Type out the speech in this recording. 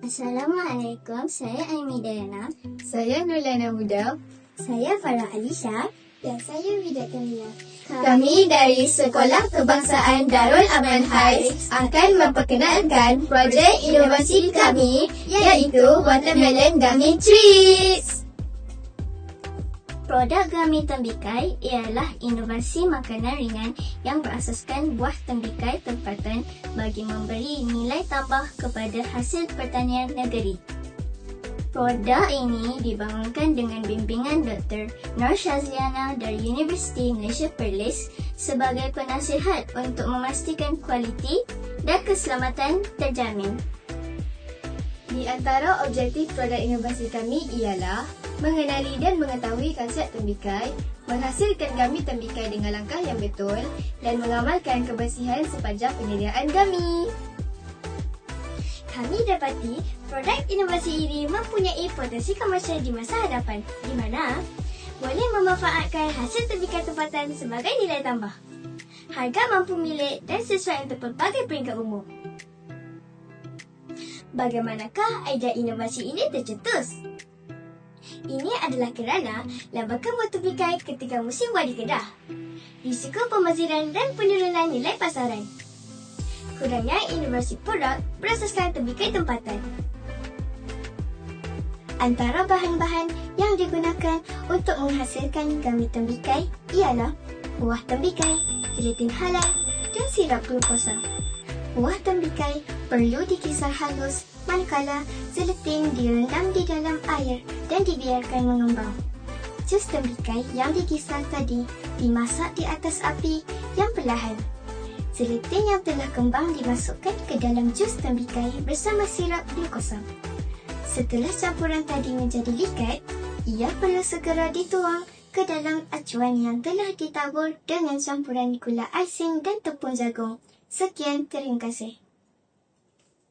Assalamualaikum, saya Aimi Dayana. Saya Nurlana Muda. Saya Farah Alisha. Dan saya Vida Kamila. Kami dari Sekolah Kebangsaan Darul Aman Heights akan memperkenalkan projek inovasi kami iaitu Watermelon Gummy Treats. Produk Gummy Tembikai ialah inovasi makanan ringan yang berasaskan buah tembikai tempatan bagi memberi nilai tambah kepada hasil pertanian negeri. Produk ini dibangunkan dengan bimbingan Dr. Nur Shazliana dari Universiti Malaysia Perlis sebagai penasihat untuk memastikan kualiti dan keselamatan terjamin. Di antara objektif produk inovasi kami ialah mengenali dan mengetahui konsep tembikai, menghasilkan gummy tembikai dengan langkah yang betul dan mengamalkan kebersihan sepanjang penyediaan gummy. Kami dapati produk inovasi ini mempunyai potensi komersial di masa hadapan, di mana boleh memanfaatkan hasil tembikai tempatan sebagai nilai tambah. Harga mampu milik dan sesuai untuk pelbagai peringkat umur. Bagaimanakah idea inovasi ini tercetus? Ini adalah kerana lambakan buah tembikai ketika musim buah di Kedah, risiko pemaziran dan penurunan nilai pasaran, kurangnya inovasi produk berasaskan tembikai tempatan. Antara bahan-bahan yang digunakan untuk menghasilkan gummy tembikai ialah buah tembikai, gelatin halal dan sirap glukosa. Buah tembikai perlu dikisar halus manakala gelatin direndam di dalam air dan dibiarkan mengembang. Jus tembikai yang dikisar tadi dimasak di atas api yang perlahan. Gelatin yang telah kembang dimasukkan ke dalam jus tembikai bersama sirap glukosa. Setelah campuran tadi menjadi likat, ia perlu segera dituang ke dalam acuan yang telah ditabur dengan campuran gula asing dan tepung jagung. Sekian, terima kasih.